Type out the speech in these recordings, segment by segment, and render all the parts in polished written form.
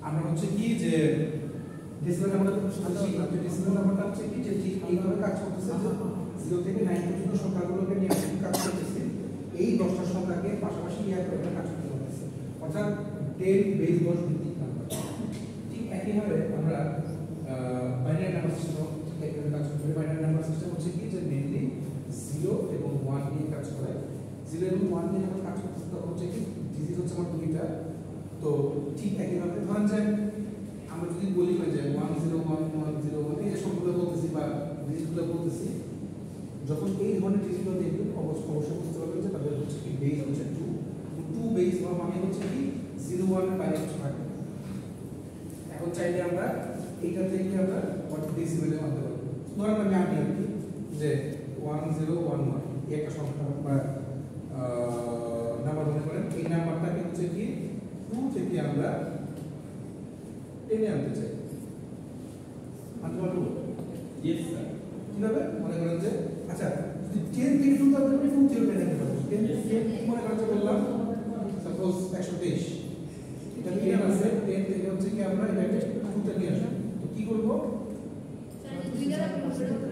আমরা হচ্ছে কি যে ডেসিমাল নাম্বারটা ডেসিমাল নাম্বারটা হচ্ছে কি যে ঠিক এইভাবে কাজ করতেছে যে 0 থেকে 9 পর্যন্ত সংখ্যাগুলোকে নিয়ে কাজ করতেছে এই 10টা সংখ্যাকে পাশাপাশি এক করে কাজ করতে হচ্ছে অর্থাৎ 10 বেস 10 ভিত্তিক নাম্বার ঠিক একইভাবে আমরা বাইনারি নাম্বার সিস্টেম ঠিক একইভাবে কাজ করতে পারি বাইনারি নাম্বার সিস্টেম হচ্ছে কি যে মেইনলি 0 এবং 1 নিয়ে কাজ করে 0 এবং 1 নিয়ে যখন কাজ করতেছে তখন হচ্ছে কি ডিজিট হচ্ছে আমার দুইটা তো ঠিক একইভাবে ধরেন যে আমরা যদি বলি যে 101101 এই যে সংখ্যাগুলো বলতেছি বা ডিজিটগুলো বলতেছি যখন এই ধরনের ডিজিটগুলো দেখবেন অবশ্যই বুঝতে পারবেন যে তাদের হচ্ছে কি বেস হচ্ছে 2 বেস হওয়া মানে হচ্ছে কি 01 এর বাইরে কিছু থাকে এখন চাইলে আমরা এইটা থেকে আমরা কত ডেসিমেলে আনতে পারবো ধরেন আমি আনি যে 1011 এই একটা সংখ্যা বা নাম্বার মনে করেন এই নাম্বারটাকে হচ্ছে কি 2 থেকে আমরা টেনে আনতে চাই আনতে পারবো ইয়েস স্যার কিভাবে মনে করেন যে আচ্ছা যদি 10 থেকে 2 তাহলে আমি 2 থেকে টেনে আনতে পারবো 10 মনে করেন যে বললাম সাপোজ 123 এটা কি আছে 10 থেকে হচ্ছে কি আমরা এটাকে 2 তে নিয়ে আসব তো কি করব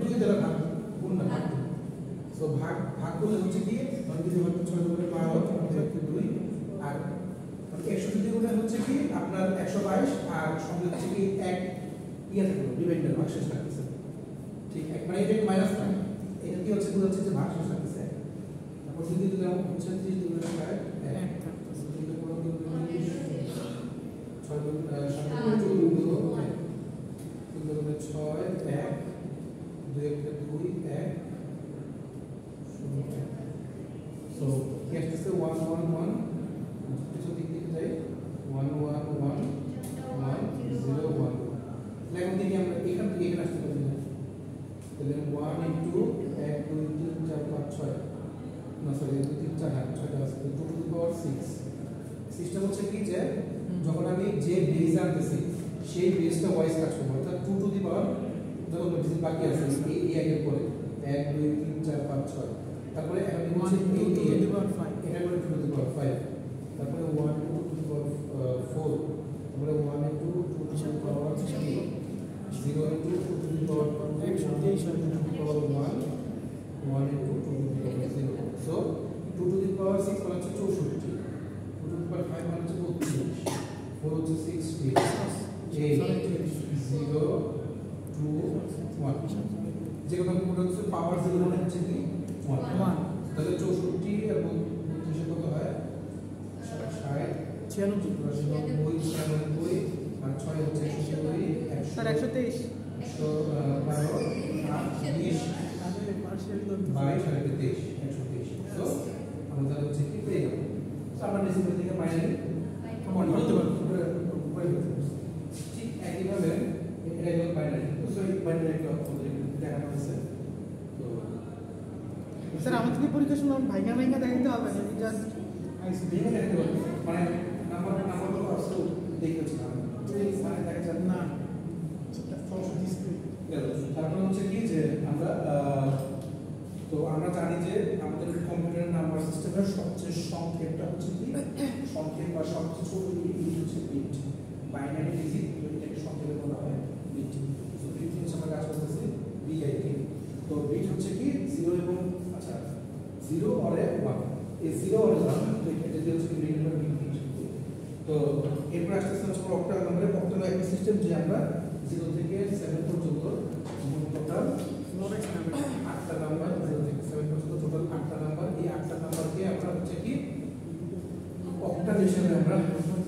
দুই দ্বারা ভাগ গুণ না ভাগ সো ভাগ করলে হচ্ছে কি মানে যদি ভাগ 6 করে 12 আমাদের 2 আর 100 গুণে হচ্ছে কি আপনার 122 আর সঙ্গে হচ্ছে কি এক ইয়া থাকবে রিমাইন্ডার ভাগশেষ থাকছে ঠিক এক মানে এটা মাইনাস না এটা কি হচ্ছে বুঝাচ্ছে যে ভাগশেষ থাকছে তারপর যদি দিলাম হচ্ছে 30 গুণে 60 এক থাকছে কিন্তু পুরো 6 গুণ 7 গুণ 2 6 1 2 2 1 সো কি আসছে 111 কিছু দিক থেকে যাই 111 101 এখন থেকে আমরা এখান থেকে এখানে আসতে পারি না তাহলে 1 ইনটু 1 2 3 4 5 6 না সরি 2 3 4 6 আছে 2 টু দি পাওয়ার 6 সিস্টেম হচ্ছে কি যে যখন আমি যে বেস আনতেছি সেই বেসটা ওয়াইজ কাজ করব অর্থাৎ 2 টু দি পাওয়ার যত ডিজিট বাকি আছে এই এর পরে 1 2 3 4 5 6 তারপরে এখন হচ্ছে 2 টু দি পাওয়ার 5 এটা করে 2 টু দি পাওয়ার 5 তারপরে 1 টু দি পাওয়ার 4 তারপরে 1 into 2 to the power 3 0 into 2 to the power 1 1 into 2 to the power 0 so 2 to the power 6 মানে হচ্ছে 64 2 টু দি পাওয়ার 5 মানে হচ্ছে 32 4 হচ্ছে 60 8 0 2 1 যে কথা মনে হচ্ছে পাওয়ার 0 মানে হচ্ছে কি 1 তাহলে 64 এবং 32 কত হয় 60 96 90 আর 6 হচ্ছে 120 স্যার 123 তো আমাদের হচ্ছে কি পেয়ে গেল তো আমরা ডেসিমেল থেকে বাইনারি কনভার্ট করতে পারবো ঠিক একইভাবে এটা হলো বাইনারি তো সেই বাইনারিটা আপনাদের দেখানো হয়েছে তো স্যার আমাদের কি পরীক্ষার সময় ভাইঙ্গা দেখাতে হবে না জাস্ট ভেঙে দেখতে পারবো মানে নাম্বারগুলো আসলে দেখতেছি না মানে দেখা যাচ্ছে না তারপর হচ্ছে কি যে আমরা তো আমরা জানি যে আমাদের কম্পিউটারের নাম্বার সিস্টেমের সবচেয়ে সংক্ষেপটা হচ্ছে কি সংক্ষেপ বা সবচেয়ে ছোট ইউনিট হচ্ছে বিট বাইনারি ডিজিট এটাকে সংক্ষেপে বলা হয় বিট তো বিট হচ্ছে আমরা কাজ করতেছি বিআইটি তো বিট হচ্ছে কি 0 এবং আচ্ছা 0 অর 1 এই 0 অর 1 তো এটা যে হচ্ছে রেগুলার বিট তো এরপর আসতেছে হচ্ছে অক্টাল নাম্বারে অক্টাল একটা সিস্টেম যে আমরা 0 থেকে 7 পর্যন্ত টোটাল 8টা নাম্বার 0 থেকে 7 পর্যন্ত টোটাল 8টা নাম্বার এই 8টা নাম্বারকে আমরা হচ্ছে কি অক্টাল হিসেবে আমরা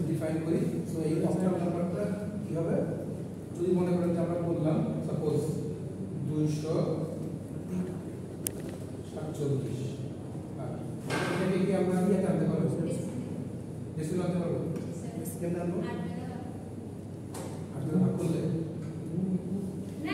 ডিফাইন করি সো এই অক্টাল নাম্বারটা কি হবে যদি মনে করেন যে আমরা বললাম সাপোজ 247 এটাকে কি আমরা ইয়ে আনতে পারবো ডেসিমেল আনতে পারবো কেমন আনবো 8 ভাগ করলে না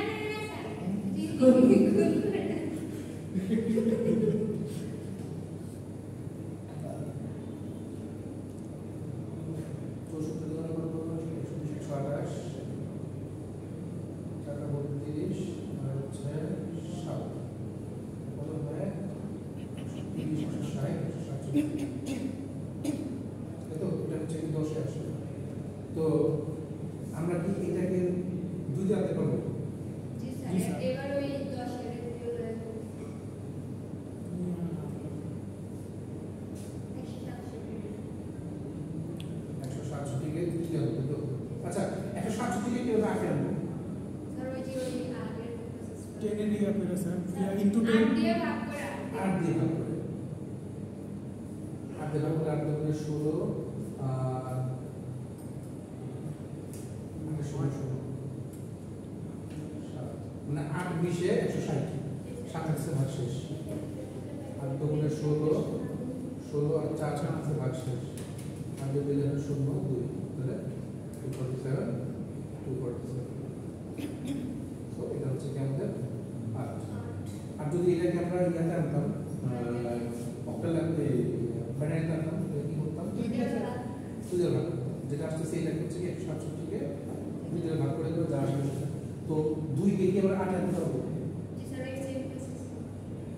স্যার তো আমরা কি এটাকে দুই দিয়ে আনতে পারবো? জি জি, স্যার স্যার। এবার ওই 10 এর দিয়ে 167 থেকে দুই দিয়ে আনতে তো আচ্ছা 167 থেকে কিভাবে আটে আনবো? স্যার ওই যে ওই আগের প্রসেস 10 এর ইয়া করে স্যার ইনটু 10 8 দিয়ে ভাগ করে 8 দিয়ে ভাগ করে 8 দিয়ে ভাগ করে 8 দিয়ে 16 আর মানে সমান 16 মানে 8 20 160 27 ভাগ শেষ 8 দুগুণে 16 16 আর 4 আছে ভাগ শেষ আর যদি দিলে 0 2 তাহলে 247 সো এটা হচ্ছে কি আমাদের 8 আর যদি এটাকে আমরা ইয়াতে আনতাম অক্টাল বাইনারিতে আনতাম তাহলে কি করতাম দুইয়ের ভাগ করতাম যেটা আসছে সেইটা হচ্ছে কি 167 কে দুইয়ের ভাগ করে দেবো যা আসবে সেটা তো 2 কে কি আমরা 8 আনতে পারবো জি স্যার এই সেম প্রসেস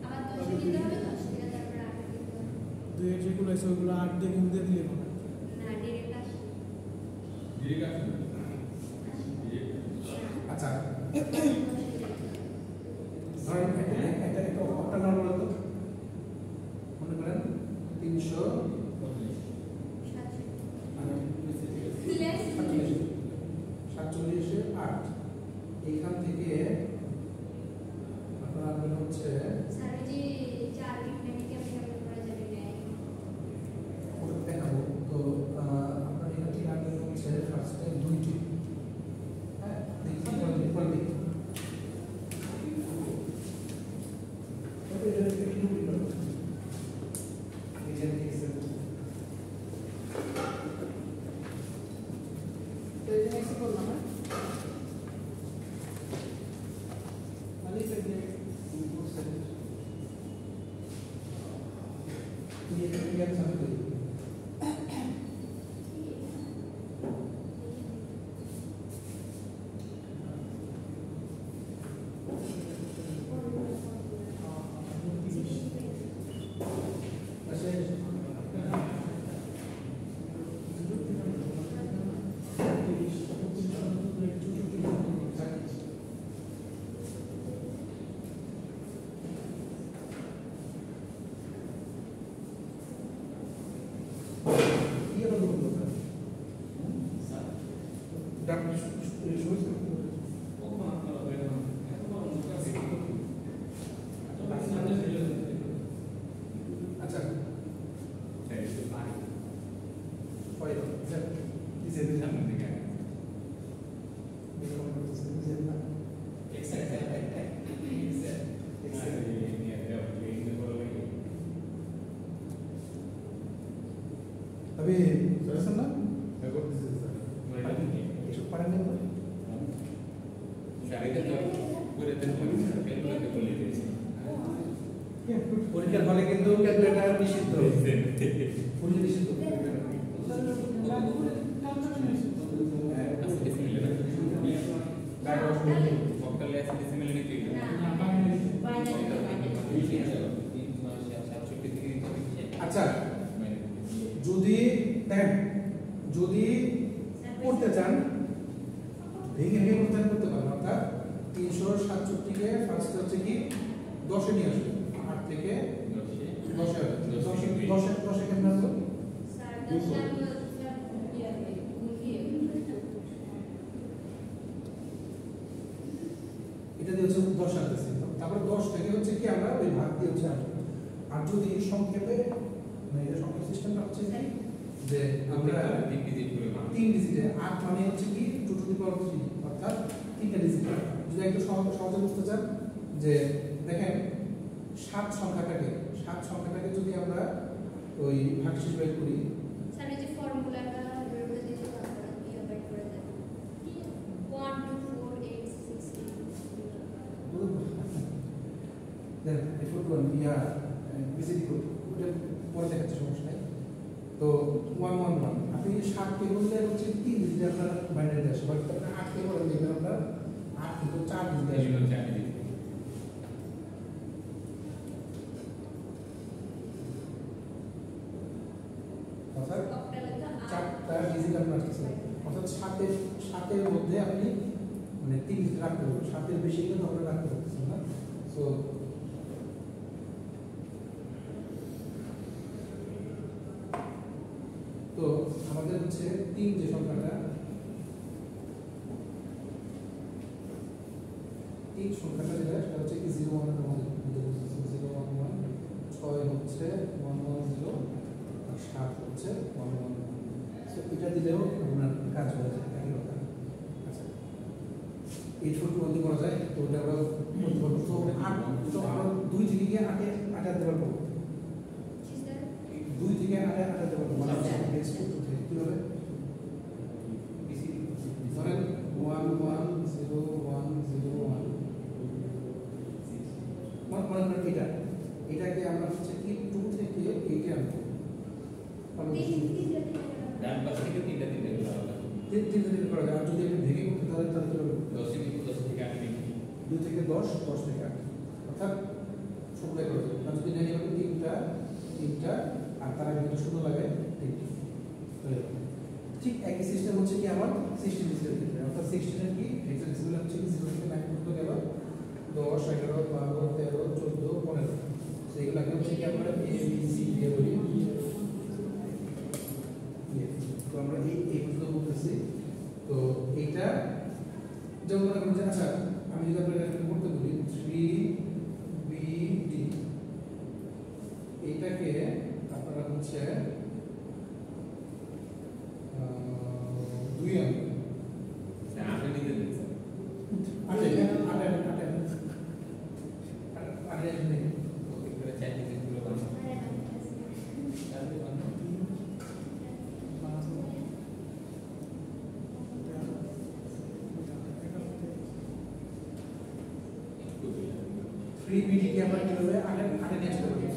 আবার 10 দিতে হবে 10 থেকে তারপর 8 দিতে হবে দুই এর যেগুলো আছে ওগুলো 8 দিয়ে গুণ দিয়ে দিলে হবে না ডাইরেক্ট আসে আচ্ছা ধরেন একটা অক্টাল নাম্বার বলতো মনে করেন 300 47 8 এইখান থেকে আপনার আনবেন হচ্ছে স্যার এই যে 4 বিট কেমন করা যাবে না ওটা দেখাবো তো আপনার এখান থেকে আনবেন হচ্ছে ফার্স্টে 2টি হ্যাঁ দেখি পরে দেখি তো এই যে এক্সি করলাম হ্যাঁ মানে এটা দিয়ে আচ্ছা তবে বুঝছেন না কিছু পারেন না পরীক্ষার হলে কিন্তু ক্যালকুলেটর নিষিদ্ধ ফুল নিষিদ্ধ আচ্ছা যদি দেখেন যদি করতে চান ভেঙে ভেঙে প্রস্থান করতে পারেন অর্থাৎ 367 কে ফার্স্ট হচ্ছে কি 10 এ নিয়ে আসবেন 8 থেকে 10 এ 10 কেমন আসবে স্যার 10 আমরা এটা দিয়ে হচ্ছে 10 আসতেছে তারপর 10 থেকে হচ্ছে কি আমরা ওই ভাগ দিয়ে হচ্ছে আসবে আর যদি সংক্ষেপে মানে এটা সংক্ষেপ সিস্টেমটা হচ্ছে কি যে আমরা 3 ডিজিটে 8 মানে হচ্ছে কি 2 টু দি পাওয়ার 3 অর্থাৎ 3টা ডিজিট যদি একটু সহজে বুঝতে চান যে দেখেন 7 সংখ্যাটাকে যদি আমরা ওই ভাগশেষ বের করি স্যার এই যে ফর্মুলাটা বের দিতে তারপর কি বের করে দেন 1 2 4 8 16 দেন একটু করুন ইয়া বিসিডি কোড ওটা পরে দেখাচ্ছি সমস্যা নাই তো 111 আপনি 7 কে বললে হচ্ছে 3 ডিজিট আপনার বাইনারি আসে বাট আপনি 8 কে বলেন দেখবেন আপনার 8 কিন্তু 4 ডিজিট আসবে অর্থাৎ অক্টাল 4টা ডিজিট ডিজিট আপনার আসতেছে না। অর্থাৎ সাতের মধ্যে আপনি মানে 3 ডিজিট রাখতে পারবেন, 7 বেশি কিন্তু আমরা রাখতে পারতেছেন না। সো তো আমাদের হচ্ছে 3 যে সংখ্যাটা, 3 সংখ্যাটা যেটা সেটা হচ্ছে কি 01 এর মধ্যে 011, 6 হচ্ছে 110 আর 7 হচ্ছে 111। সো এটা দিলেও আপনার কাজ হয়ে যায় একই কথা। আচ্ছা, এই ছোট মধ্যে করা যায়, তো ওটা আমরা করতে পারবো। তো 8, তো আমরা 2 থেকে গিয়ে 8 আনতে পারবো, 2 থেকে 8 আনতে পারবো। মানে নেক্সট টু থেকে কি হবে, ধরেন 11001, মনে করেন এটাকে আমরা হচ্ছে কি 2 থেকে 8 এ আনবো। ডান পাশে থেকে তিনটা তিনটা করা যায়। আর যদি আপনি ভেঙে করতে তাহলে কি হবে, 10 থেকে 8 2 থেকে 10, 10 থেকে 8, অর্থাৎ সবটাই করা যায়। আর যদি নেই হবে তিনটা আর তার আগে শূন্য লাগায় 3টি। ঠিক একই সিস্টেম হচ্ছে কি আমার 16 ডিজিটের ক্ষেত্রে, অর্থাৎ 16 এর কি হেক্সাডেসিমাল হচ্ছে কি 0 থেকে 9 পর্যন্ত গেল, 10, 11, 12, 13, 14, 15। সেইগুলোকে হচ্ছে কি আমরা A B C দিয়ে বলি। তো আমরা এই পর্যন্ত বলতেছি। তো এইটা যেমন মনে করেন যে আচ্ছা আমি যদি আপনাকে এটা করতে বলি 3BD, এইটাকে আপনারা হচ্ছে 2 আনবেন। আপনি নিতে দিচ্ছেন আটে ওকে করে 4 ডিজিট গুলো বানানো তাহলে বানানো 3BD কে আমরা কিভাবে আটে নিয়ে আসতে পারি?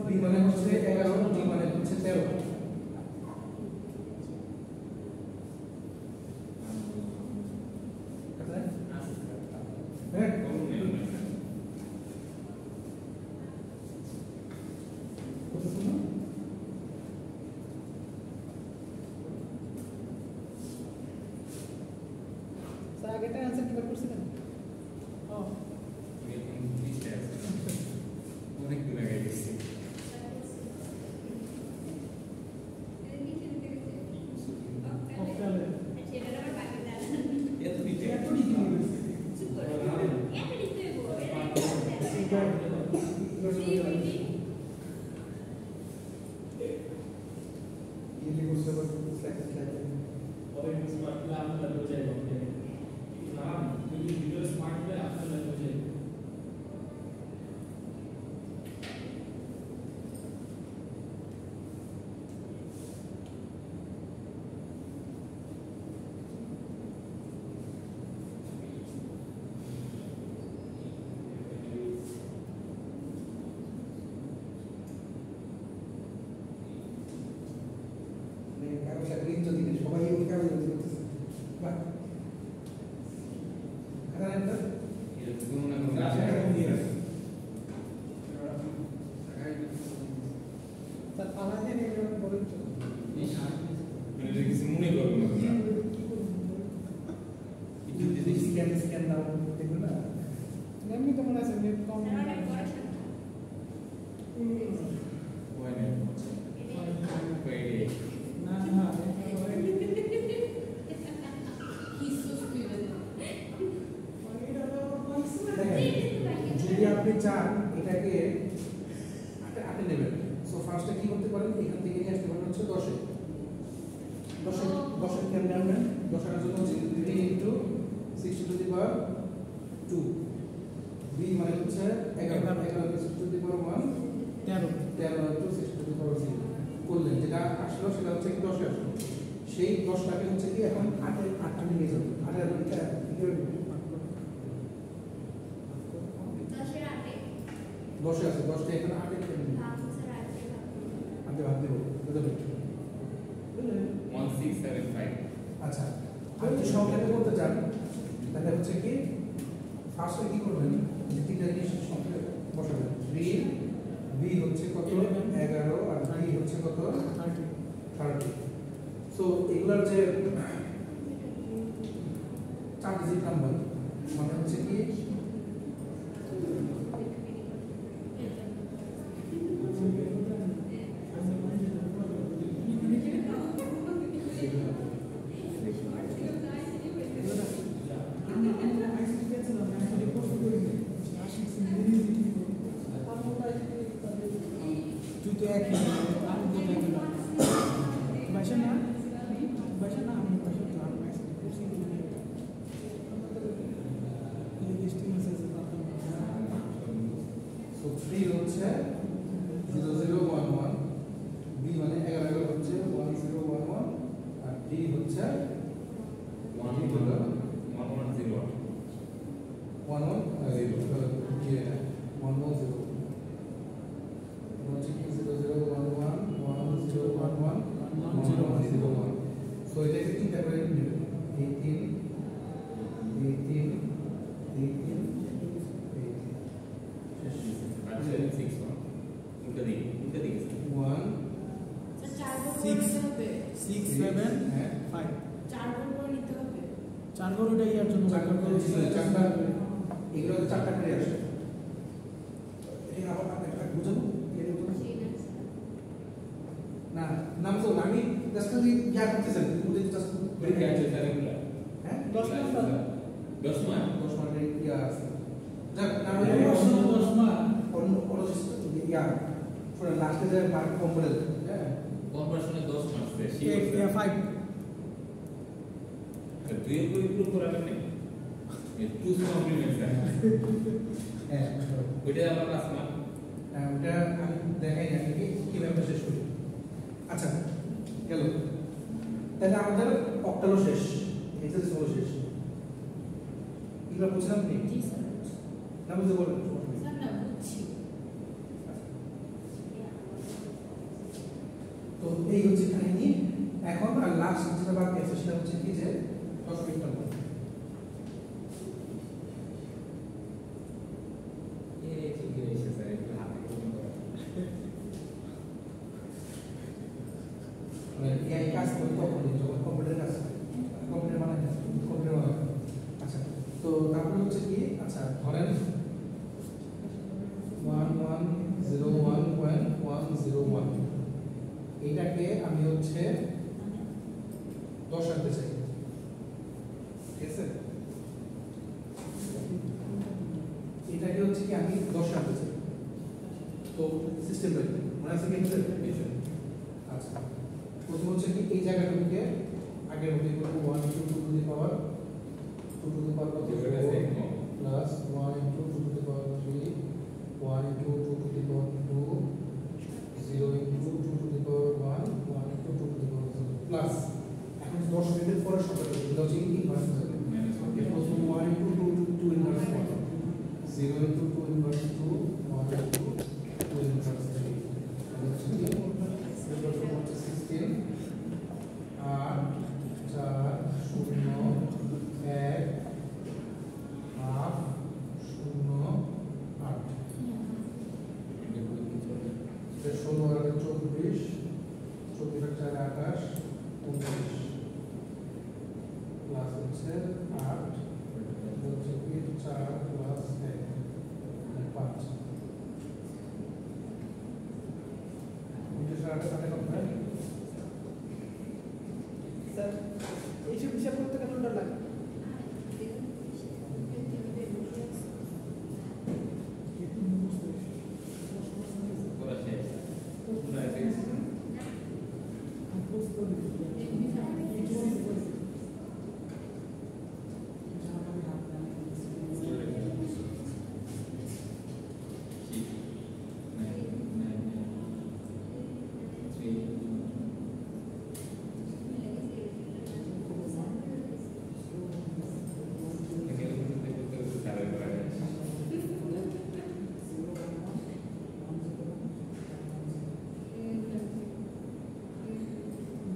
B মানে হচ্ছে 11, D মানে হচ্ছে 13। হ্যাঁ, আগেটা आंसर কি করছিলেন? অনেক দূর আগে গেছি এত দিতে ये করতে পারবো স্লাইড और एक स्मार्ट प्लान लग हो जाएगा नाम क्योंकि वीडियो स्मार्ट पे आपका लग हो जाएगा কাগজ গ্রিন যদি সবাই ওই কাগজ ইউজ করতেছে। বাহ, খারাপ না? এরকম না কোনো তার পালাতে নেই বলেন তো। মানে কিছু মনে করবো না একটু যদি স্ক্যান দাও দেখুন না। এমনি তো মনে আছে নেট কম। হয় না কই না যদি আপনি চান এটাকে আটে নেবেন, সো ফার্স্টে কি করতে পারেন, এখান থেকে নিয়ে আসতে পারেন হচ্ছে 10-এ 10-এর কেমনে আনবেন, 10-এর জন্য 3 into 6 to the power 2, b মানে হচ্ছে 11 11 6 to the power 1, 13 into 6 to the power 0 করলেন, যেটা আসলো সেটা হচ্ছে কি 10-এ আসলো। সেই 10টাকে হচ্ছে কি এখন 8-এ নিয়ে যাবেন। 8-এর মধ্যে কি করবেন, 10-এ আছে, 10টা এখানে 8-এ আনতে ভাবতে হবে। 1675 আচ্ছা, আর যদি সংখ্যাটা করতে চান তাহলে হচ্ছে কি ফার্স্টে কি করবেন, যে তিনটা জিনিস সংখ্যা বসাবেন, 3 B বি হচ্ছে কত 11 আর বি হচ্ছে কত 30 সো এগুলোর যে 4 ডিজিট নাম্বার মানে হচ্ছে কি তুই তো এক ভাষা না আমি ভাষা তো আর ম্যাক্স সো 3 হচ্ছে 0011 বি মানে 11 হচ্ছে 1011 আর ডি হচ্ছে 1101 সো এটাকে তিনটা করে নেবেন এই তিন ওয়ান চার বার Six. করতে হবে 6 7 হ্যাঁ 5 চার বার করে নিতে হবে 4 ঘর ওটাই আর জন্য চারটা করে ছিল চারটা এগুলো চারটা করে আসে এই আবার একটা বুঝাবো এটা বুঝাবো সেই না না নাম তো আমি জাস্ট খালি ইয়া করতেছেন ওদের জাস্ট হ্যাঁ 10 নাম্বার 10 মার্কের ইয়া আছে যাক না হলে 10 মা অন্য ইয়া পুরো লাস্টে যে মার্ক কম করে দেয় হ্যাঁ কনভার্সনে 10 মার্কস দেয় এ 5 তুই এর করে ইমপ্রুভ করাবেন না এই টু কমপ্লিমেন্টস হ্যাঁ ওইটা আমার ক্লাস না ওটা আমি দেখাই না কি কিভাবে শেষ করি আচ্ছা গেল তাহলে আমাদের অক্টালো শেষ এক্সারসাইজ হলো শেষ এগুলো বুঝলাম কি জি স্যার না বুঝতে বলেন স্যার না বুঝছি তো এই হচ্ছে কাহিনী এখন আর লাস্ট যেটা বাকি আছে সেটা হচ্ছে কি যে 10 মিনিট নম্বর এই ঠিক আছে স্যার একটু হাতে করে করা মানে এই কাজ করে তখন যখন কম্পিউটার কাজ কম্পিউটার বানায় কম্পিউটার বানায় আচ্ছা তো তারপরে হচ্ছে কি আচ্ছা ধরেন 1101.101 এটাকে আমি হচ্ছে 10 আনতে চাই ঠিক আছে এটাকে হচ্ছে কি আমি 10 আনতে চাই তো সিস্টেম মনে আছে কি আচ্ছা প্রথম হচ্ছে কি এই জায়গাটাকে আগের মধ্যে করব 1 into 2 to the power 2 to the power কত plus 1 into 2 to the power 3 1 into 2 to the power 2 0 into 2 to the power 1 1 into 2 to the power 0 plus এখন 10 মিনিটের পরে সবটা লজিক ইনভার্স হবে প্রথম 1 into 2 inverse 1 0 into 2 inverse 2 1 into 2 inverse 3 16 8 4 0 1 half 0 8 16 আর 24 24 4 28 29 plus হচ্ছে 8 হচ্ছে কি 4 প্লাস 1 5 স্যার এইসব হিসাব করতে কতটা লাগে করা শেষ পুরো শেষ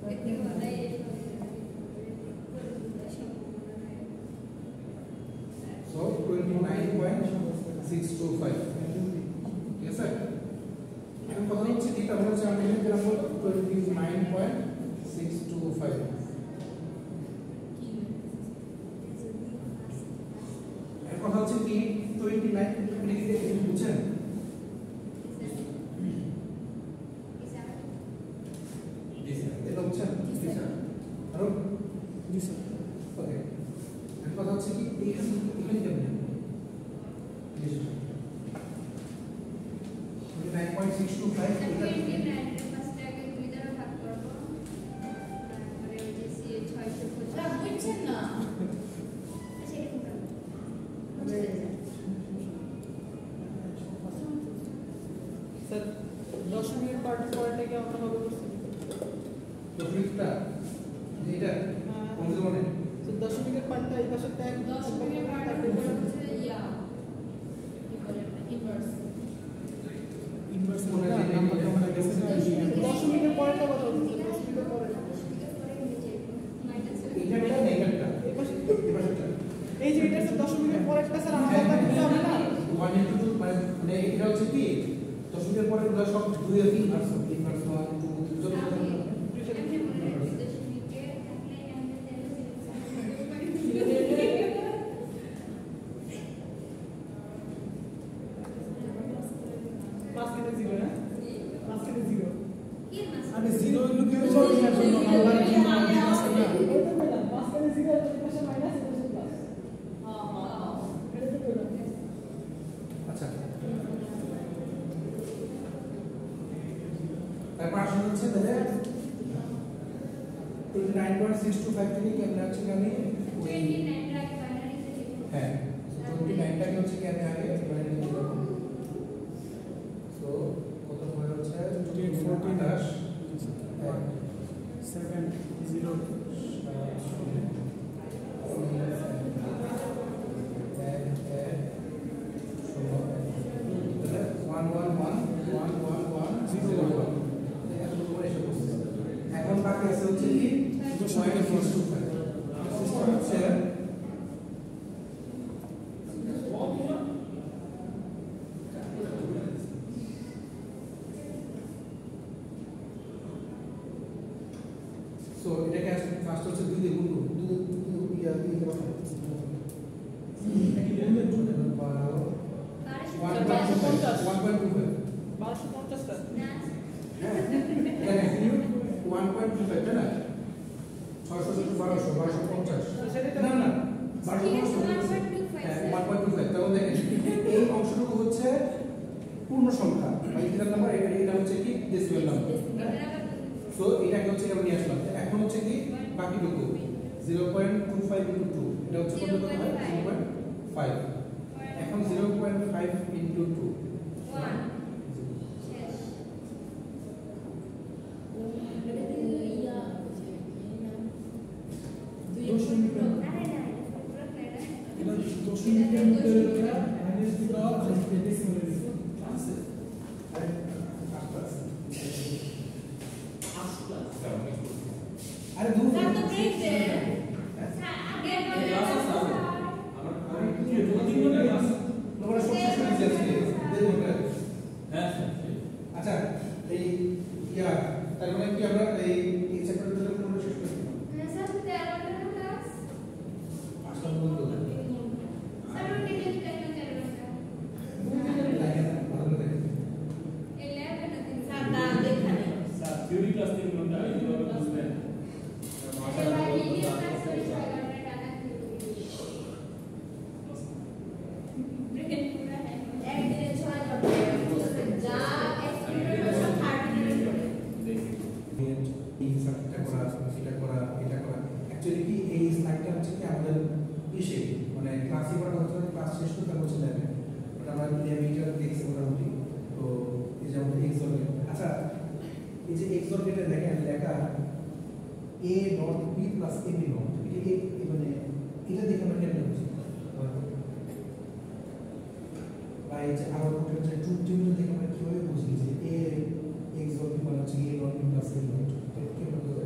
Thank you. বলছেন আরো জি স্যার। ওকে এখন কথা হচ্ছে কি এইখানে এখানে কেমন 9.625 এটা 29 ফার্স্টে আগে 2 দ্বারা ভাগ করব তারপরে ওই যে সি 650 না বুঝছেন না আচ্ছা এরকম করব স্যার দশমিকের পার্ট পরেটা কি আমরা হবে করছি? দশমিকটা এটা কোন মানে স্যার দশমিকের পার্টটা এই পাশে ট্যাগ 10 মিনিট পার্ট হচ্ছে ইয়া কি বলে ইনভার্স ইনভার্স কোন করে যে নাম্বার কমন আছে দশমিকের দশমিকের পরেটা কথা বলছি দশমিকের পরে এইটা না এইটা এই পাশে এই পাশেটা এই যে এটা স্যার দশমিকের পরেরটা স্যার আমাদের করতে হবে না 1 into 2 মানে এটা হচ্ছে কি দশমিকের পরে গুলো সব 2 এর ইনভার্স 1 2 যত মাঝখানে জিরো না মাঝখানে জিরো আরে জিরো হলো কি হচ্ছে এর জন্য নাম্বারের জন্য আমাদের কাছে না এটা তো না মাঝখানে জিরো এই পাশে মাইনাস এই পাশে প্লাস এটা তো বললাম আচ্ছা তারপর আসলে হচ্ছে তাহলে 29.625 থেকে কেমন আছে আমি হ্যাঁ 29 টাকে হচ্ছে কি আমি আগে মানে নিয়ে যাব সো কত হয় হচ্ছে 14 7 0 এখন বাকি আছে হচ্ছে কি হচ্ছে সো এটাকে ফার্স্ট হচ্ছে 2 দিয়ে গুণ করব 2 ইয়া দিয়ে কত 1.25 1250 টা হ্যাঁ এখানে 1.25 তাই না 600 1250 না না 1250 হ্যাঁ 1.25 তাহলে দেখেন এই অংশটুকু হচ্ছে পূর্ণ সংখ্যা মানে এটার নাম্বার এটা হচ্ছে কি ডেসিমাল নাম্বার সো এটাকে হচ্ছে আমরা নিয়ে আসলাম এখন হচ্ছে কি বাকিটুকু 0.25 into 2 এটা হচ্ছে কত হয় 0.5 এখন 0.5 into 2 এটা দশমিকের মধ্যে মাইনাস দিতে হবে আর ডেসিমাল দিতে আছে আরে দূর স্যার তো ব্রেক দেন তোমরা সব শেষ করে দিয়েছি দেখুন হ্যাঁ আচ্ছা এই ইয়া তার মানে কি আমরা এই চ্যাপ্টারটা তাহলে পুরো শেষ করে দিলাম আসলে বলতো ভালো করে স্যার না দেখানে স্যার থিওরি ক্লাস 3 ঘন্টা এইভাবে বুঝবেন একদিনে 6 ঘন্টা যা এক্সপেরিমেন্ট 30 মিনিট করে এই সার্কিটটা করা এটা করা এটা করা অ্যাকচুয়ালি কি এই স্লাইডটা হচ্ছে কি আমাদের ইসে মানে ক্লাসে করা হচ্ছে ক্লাস শেষ করতে আমরা চলে যাবে বাট আমরা লিমিটার দেখছি মোটামুটি তো এই যে আমাদের এক্সঅরবিট আচ্ছা এই যে এক্সঅরবিটে দেখেন লেখা a dot b plus ab not এটা মানে এটা দেখে আমরা কেমন বুঝি বা এই যে আবার ওটা যে ট্রুথ টেবিল দেখে আমরা কিভাবে বুঝি যে a এক্সঅরবিট মানে হচ্ছে a dot b plus ab not এটা কেমন বুঝি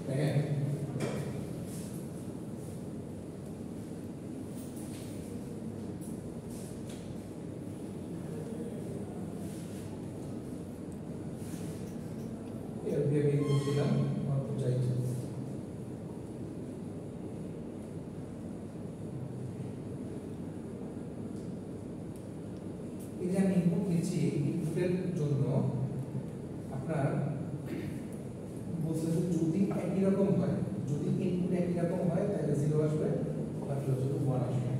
দেখেন এর ভেবে বুঝছিলাম অল্প চাইছি যে আমি ইনপুট নিচ্ছি, ইনপুটের জন্য আপনার বলছে যে যদি একই রকম হয়, যদি ইনপুট একই রকম হয় তাহলে 0 আসবে, বাকি হচ্ছে 1 আসবে।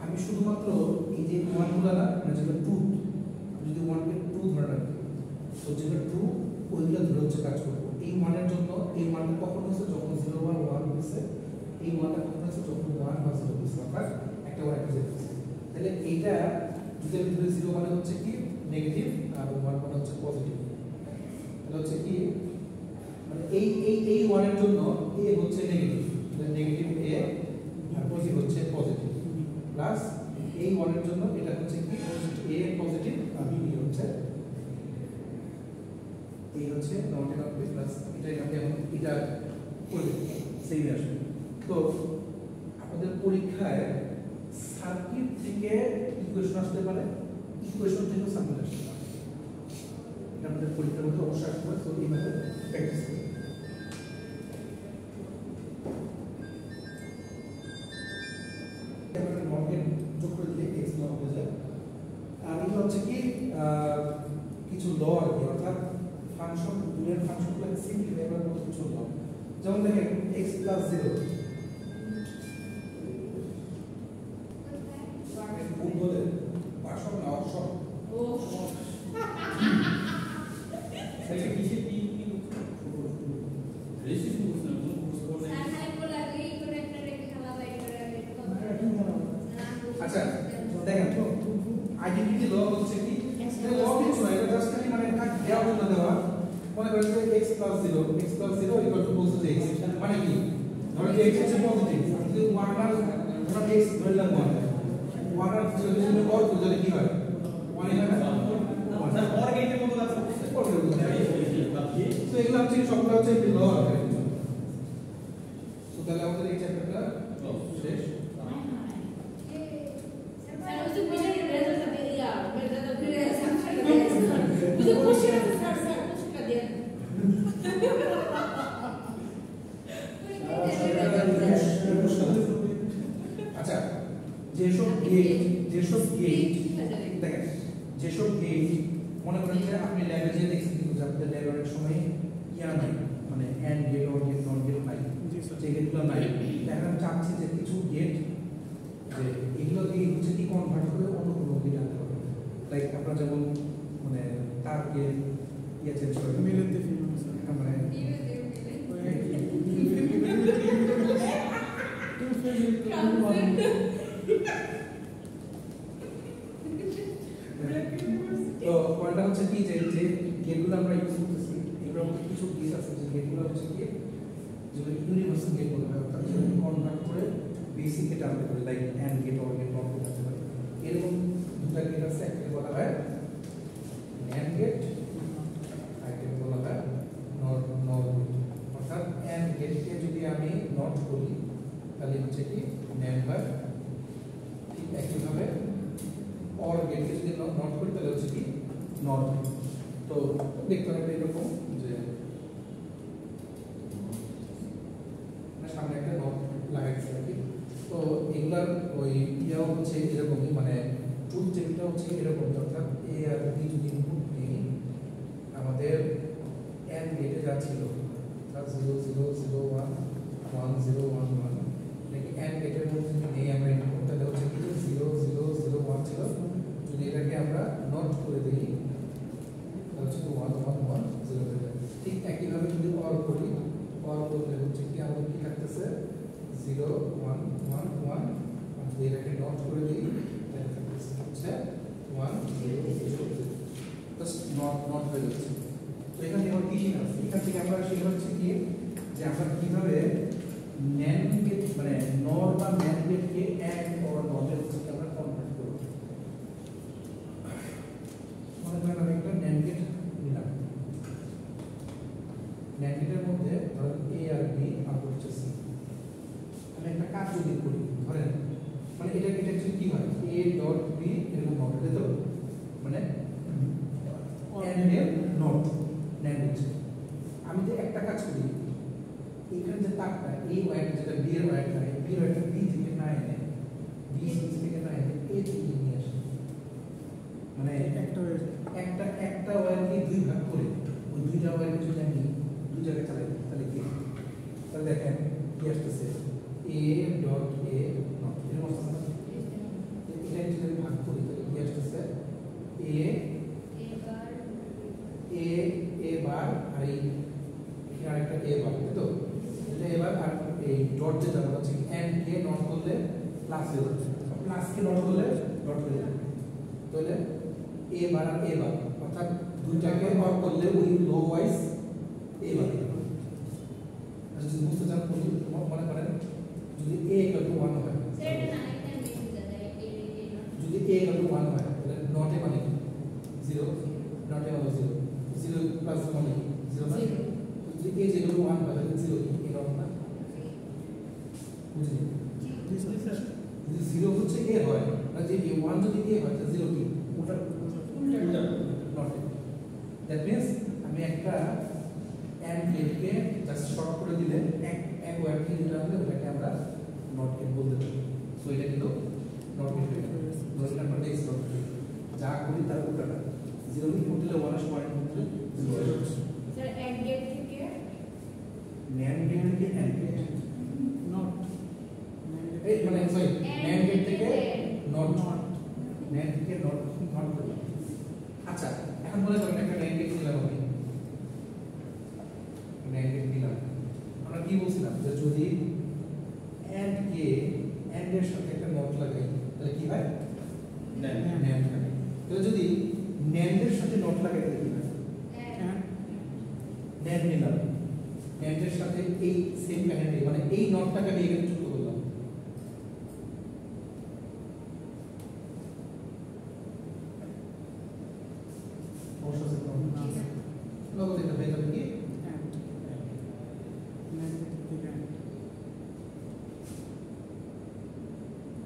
আমি শুধুমাত্র এই যে 1 গুলো না, মানে যেটা ট্রুথ, যদি 1 কে ট্রু ধরে রাখি, তো যেটা ট্রু ওইগুলো ধরে হচ্ছে কাজ করব। এই মানের জন্য এই মানটা কখন হচ্ছে, যখন 0 বা 1 হচ্ছে, এই মানটা কখন হচ্ছে, যখন 1 বা 0 হচ্ছে, অর্থাৎ একটা বার একটা যেতে হচ্ছে। তাহলে এইটা যদি আমি ধরি 0 মানে হচ্ছে কি নেগেটিভ আর 1 মানে হচ্ছে পজিটিভ, তাহলে হচ্ছে কি মানে এই 1 এর জন্য a হচ্ছে নেগেটিভ, তাহলে নেগেটিভ a আর পজিটিভ হচ্ছে পজিটিভ, প্লাস এই 1 এর জন্য এটা হচ্ছে কি a পজিটিভ আর b হচ্ছে এই হচ্ছে নট অফ b প্লাস এটা আমরা এখন এটা করে সেই আসবে। তো আমাদের পরীক্ষায় সার্কিট থেকে ইকুয়েশন আসতে পারে, ইকুয়েশন থেকে সার্কিট আসতে পারে, এটা আমাদের পরীক্ষার মধ্যে অবশ্যই আসতে পারে। তো এইভাবে প্র্যাকটিস করি। এবারে নটকে যোগ করে দিলে x লগ হয়ে যায়। আর এটা হচ্ছে কি কিছু ল আর কি, অর্থাৎ ফাংশন দুইয়ের ফাংশনগুলোকে সিম্পলিফাই করার মতো কিছু ল। যেমন দেখেন x প্লাস 0 বলে পার্শ্বক না অসম, তাহলে কিসের কি রেজিস্ট্রেশন করছ না কোন কোর্স করে স্যার খালি বলে এই করে একটা রেখে খেলা বাই করে আচ্ছা দেখেন তো আইডেন্টিটি ল হচ্ছে কি ল কিছু না, এটা জাস্ট খালি মানে কাজ দেওয়া বলে দেওয়া। মনে করেন যে x প্লাস 0 ইকুয়াল টু বলছে যে x মানে কি, ধরেন যে x হচ্ছে পজিটিভ, যদি 1 আর ধরেন x ধরলাম 1 আর 0 যদি অর করলে কি হয় 1 এখানে স্যার অর গেটের মতো কাজ করছে। তো এগুলো হচ্ছে সবগুলো হচ্ছে ল আর কি। তো তাহলে আমাদের এই চ্যাপ্টারটা শেষ। স্যার ওই যে বিজেপি রেজাল্ট দিয়ে দিয়া মেয়েটা তো ফিরে সামনে দিয়ে বুঝে খুশি আছে স্যার স্যার খুশি দিয়ে আচ্ছা যেসব গেট দেখেন, যেসব গেট মনে করেন যে আপনি ল্যাবে যে দেখছেন কিন্তু আপনাদের ল্যাবে অনেক সময় ইয়া নাই, মানে and gate or gate not gate নাই, যে গেটগুলো নাই। এখন চাচ্ছি যে কিছু গেট যে এগুলো দিয়ে হচ্ছে কি কনভার্ট করে অন্য কোনো গেট আনতে হবে। লাইক আপনারা যেমন মানে তারকে ইয়ে চেঞ্জ করে মিলেতে ফিল মানে তো পয়েন্টটা হচ্ছে কি যে যে গেটগুলো আমরা ইউজ করতেছি এগুলোর মধ্যে কিছু গেট আছে যে গেটগুলো হচ্ছে কি যেগুলো ইউনিভার্সাল গেট বলা হয়, অর্থাৎ কনভার্ট করে বেসিক গেট আনতে পারে, like and gate or gate not gate আনতে পারে। এরকম দুটা গেট আছে, একটাকে বলা হয় অ্যান্ড গেট, আরেকটাকে বলা হয় নট গেট। অর্থাৎ অ্যান্ড গেটকে যদি আমি নট করি তাহলে হচ্ছে কি ন্যান্ড হয়, ঠিক একইভাবে অর গেটকে যদি নট করি তাহলে হচ্ছে কি নট। তো দেখতে হবে এরকম যে সামনে একটা নট লাগাইছে আর কি। তো এগুলার ওই ইয়াও হচ্ছে এরকমই, মানে ট্রুথ টেবিলটা হচ্ছে এরকম, অর্থাৎ এ আর বি যদি ইনপুট দিই আমাদের এন্ড গেটে যা ছিল তার 0 0 0 1 1 0 1 1 নাকি এন্ড গেটের মধ্যে যদি নেই আমরা ইনপুট তাহলে হচ্ছে কি 0 0 0 1 ছিল, যদি এটাকে আমরা নট করে দিই তাহলে হচ্ছে 1 1 1 0 হয়ে যাবে। ঠিক একইভাবে যদি অর করি, অর করলে হচ্ছে কি আমাদের কি থাকতেছে 0 1 1 1, যদি এটাকে নট করে দিই তাহলে থাকতেছে হচ্ছে 1 0 0 0, জাস্ট নট হয়ে যাচ্ছে। তো এখান থেকে আমরা কি শিখলাম, এখান থেকে আমরা শিখলাম হচ্ছে কি যে আমরা কিভাবে ন্যান্ড গেট মানে নর বা ন্যান্ড গেটকে অ্যান্ড অর নটের মধ্যে আমরা কনভার্ট করব। মনে করেন আমি একটা ন্যান্ড গেট নিলাম, ন্যান্ড গেটের মধ্যে ধরেন এ আর বি আর হচ্ছে সি। আমি একটা কাজ যদি করি ধরেন মানে এটা অ্যাকচুয়ালি কি হয় এ ডট বি এরকম নট এটা তো মানে এন্ড এর নট ন্যান্ড গেট। আমি যে একটা কাজ করি এখানে যে তারটা এই ওয়্যারটা যেটা বি এর ওয়্যারটা বি এর ওয়্যারটা বি থেকে না এনে বি থেকে না এনে এ থেকে নিয়ে আসি, আসতেছে a ডট a নট এর মতো না এটা যদি ভাগ করি তাহলে কি আসতেছে a বার আর এই এখানে আরেকটা a বার তাই তো এটা এবার আর এই ডট যেটা হচ্ছে and কে নট করলে প্লাস হয়ে যাচ্ছে প্লাস কে নট করলে ডট হয়ে যাবে তাহলে a বার আর a বার অর্থাৎ দুইটাকে অর করলে ওই লো ওয়াইজ a বার যদি বুঝতে চান মনে করেন যদি a equal to 1 হয় যদি a equal to 1 হয় তাহলে নট এ মানে কি 0 নট এ মানে 0 0 প্লাস মানে 0 মানে যদি a equal to 1 হয় তাহলে 0 কি a নট না বুঝলেন যদি 0 হচ্ছে a হয় আর যদি 1 যদি a হয় তাহলে 0 কি ওটা উল্টা নট দ্যাট মিন্স আমি একটা and কে জাস্ট শর্ট করে দিলে এক ওয়ার্ড কি যেটা হবে ওটাকে আমরা নট গেট বলতে পারি সো এটা কিন্তু not gate not number X not যা করি তার উল্টাটা 0 কি করলে 1 এর সমান করলে 0 স্যার এক গেট থেকে ন্যান্ড গেট থেকে এন্ড গেট নট এই মানে সরি ন্যান্ড গেট থেকে নট ন্যান্ড থেকে নট করলাম আচ্ছা এখন মনে করেন একটা ন্যান্ড গেট দিলাম আমি ন্যান্ড গেট দিলাম আমরা কি বলছিলাম যে যদি এন্ড কে এন্ড এর সাথে একটা নট লাগাই তাহলে কি হয় ন্যান্ড হয় তাহলে যদি ন্যান্ড এর সাথে নট লাগাই তাহলে কি হয় ন্যান্ড নিলাম ন্যান্ড এর সাথে এই সেম কাহিনী মানে এই নটটাকে আমি এখানে যুক্ত করলাম অবশ্যই লোগো দেখতে পাই তবে কি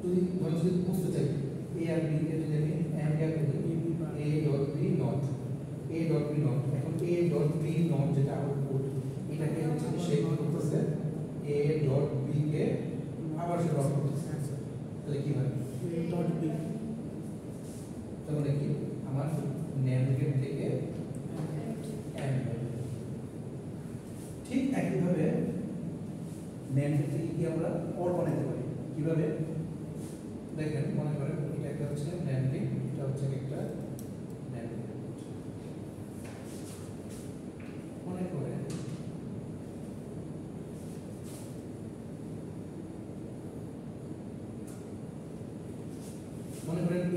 যদি ধরো যদি বুঝতে চাই a আর b কে যদি আমি and এর a ডট b নট এখন a ডট b নট যেটা আউটপুট এটাকে হচ্ছে সে কি করতেছে a ডট b কে আবার সে ডট করতেছে তাহলে কি হয় ডট বি তাহলে কি আমার NAND গেট থেকে and ঠিক একইভাবে NAND গেট থেকে কি আমরা OR বানাতে পারি কিভাবে দেখেন মনে করেন এটা একটা হচ্ছে NAND গেট এটা হচ্ছে একটা NAND গেট মনে করেন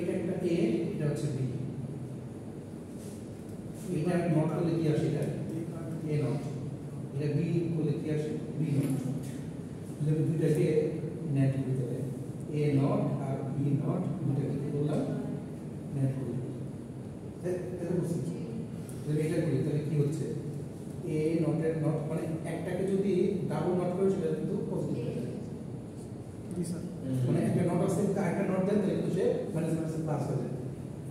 এটা একটা A এটা হচ্ছে B এটা নট করলে কি আসে এটা A নট এটা B করলে কি আসে B নট তাহলে দুইটাকে নেট করতে হবে A নট আর B নট দুইটাকে কি করলাম নেট করলাম এটা বুঝছি যদি এটা করি তাহলে কি হচ্ছে A নটের নট মানে একটাকে যদি ডাবল নট করে সেটা কিন্তু পজিটিভ হয়ে যায় মানে একটা নট আছে একটা নট দেন তাহলে কিন্তু সে মাইনাস মাইনাস প্লাস হয়ে যায়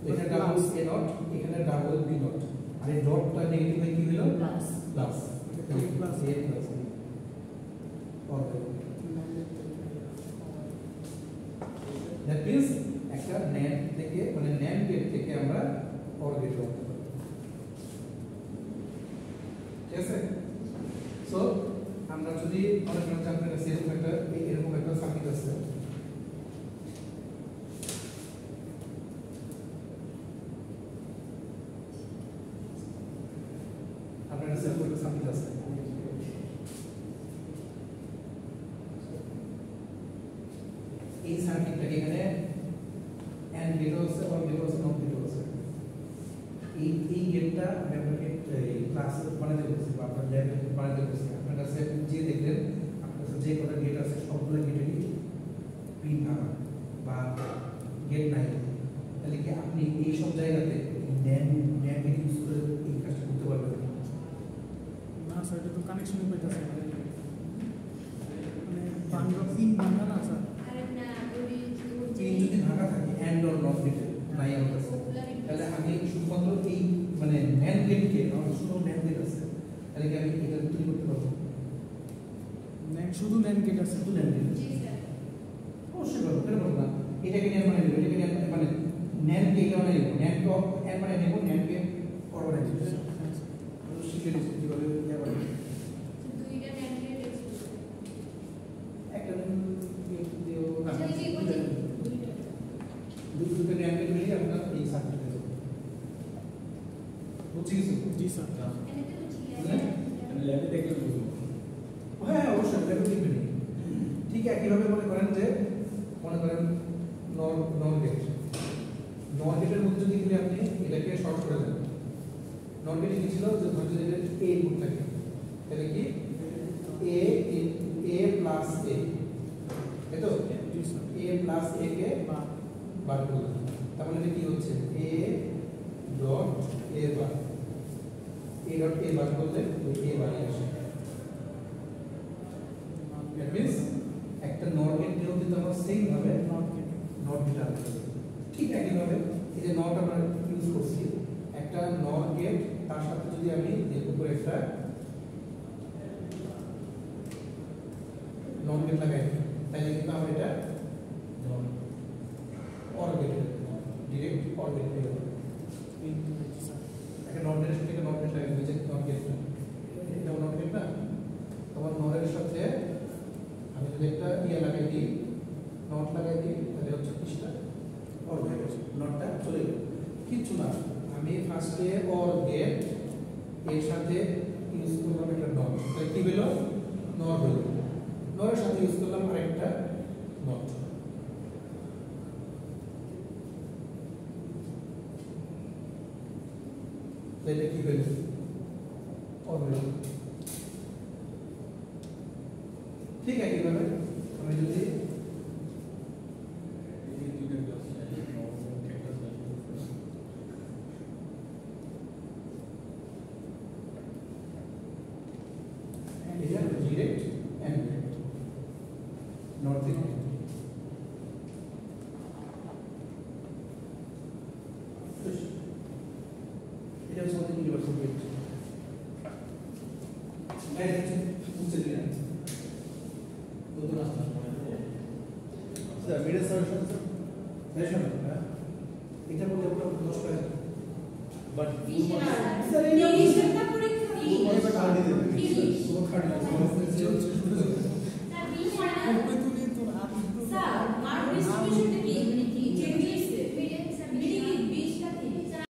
এখানে ডাবল A নট এখানে ডাবল B নট আর এই ডটটা নেগেটিভ হয়ে কি হলো plus plus plus A plus B okay that means একটা NAND থেকে মানে NAND গেট থেকে আমরা OR গেট করতে পারি ঠিক আছে সো আমরা যদি মনে করেন যে আপনার কাছে এরকম একটা সার্কিট আছে আপনার কাছে এরকম একটা সার্কিট আছে এই সার্কিটটাকে এখানে এন্ড গেট আছে বা গেট আছে নট গেট আছে এই গেটটা আমি আপনাকে ক্লাস বানাতে বলছি বা আপনার ল্যাবে বানাতে বলছি আপনার কাছে যে দেখলেন আপনার কাছে যে কটা গেট আছে সবগুলো গেটেরই পিন ভাঙা বা গেট নাই তাহলে কি আপনি এই সব জায়গাতে ন্যান্ড গেট ইউজ করে এই কাজটা করতে পারবেন না স্যার এটা তো কানেকশন পেতেছে মানে বাংলা পিন বাংলা না স্যার পিন যদি ভাঙা থাকে এন্ড অর নট গেট নাই আমার কাছে তাহলে আমি শুধুমাত্র এই মানে ন্যান্ড গেটকে আমার শুধু ন্যান্ড গেট আছে তাহলে কি আমি এটা তৈরি করতে পারবো শুধু ন্যান্ড গেট আছে শুধু ন্যান্ড গেট অবশ্যই পারবো কেন পারবো না এটাকে নিয়ে মানে নেবো এটাকে নিয়ে মানে ন্যান্ড কে মানে নেবো ন্যান্ড কে এর মানে নেবো ন্যান্ড কে অর মানে নেবো শিখে নিচ্ছি কিভাবে ইয়া করে দুইটা ন্যান্ড গেট আপনার এই সার্কিটে যাবে। বুঝছিস? জি স্যার। এটাতে তো ঠিক আছে হ্যাঁ? আমি ল্যাবে দেখলে বুঝবো। হ্যাঁ হ্যাঁ, অবশ্যই লেভেল দেখবেন। ঠিক একইভাবে মনে করেন যে নর গেট, নর গেটের মধ্যে যদি বলি আপনি এটাকে শর্ট করে দেন, নর গেটে কি ছিল যে ধরতে গেলে এ ইনপুট থাকে, তাহলে কি এ প্লাস এ, তাই তো? জি স্যার। এ প্লাস এ কে বার করলাম, তাহলে এটা কি হচ্ছে A dot A bar, A dot A বার করলে ওই এ বারই আসে। দ্যাট মিন্স একটা নট গেট নিয়েও কিন্তু আমরা সেম ভাবে নট গেট আনতে পারি। ঠিক একইভাবে এই যে নট আমরা ইউজ করছি, একটা নট গেট তার সাথে যদি আমি এর উপরে একটা নট গেট লাগাই তাহলে কিন্তু আমরা এটা or gate direct or gate পেয়ে যাবো। একটা নট গেটের সাথে একটা নট গেট লাগাই যে নট গেটটা, এটা নট গেট না, তোমার নটের সাথে আমি যদি একটা লাগাই দিই, নট লাগাই দিই, তাহলে হচ্ছে পৃষ্ঠা অর হয়ে গেছে, নটটা চলে গেল। কিচ্ছু না, আমি ফার্স্টে অর গেট এর সাথে ইউজ করলাম একটা নট, তাহলে কি হলো নট হলো, নটের সাথে ইউজ করলাম আরেকটা নট, তাহলে এটা কি হলো অর হলো। ঠিক একইভাবে আমি যদি ডিরেক্ট এন্ড নট দিকে এটা হচ্ছে আমাদের ইউনিভার্সাল গেট। বুঝতে দিলেন নতুন আসতে স্যার মেরে সলিউশন সলিউশন হ্যাঁ এটা বলে আমরা 10 টাকা বাট স্যার ইংলিশটা পরীক্ষা পুরো পয়সা কাট দিয়ে দেবে ইংলিশ পুরো কাট দিয়ে স্যার 20 হয় না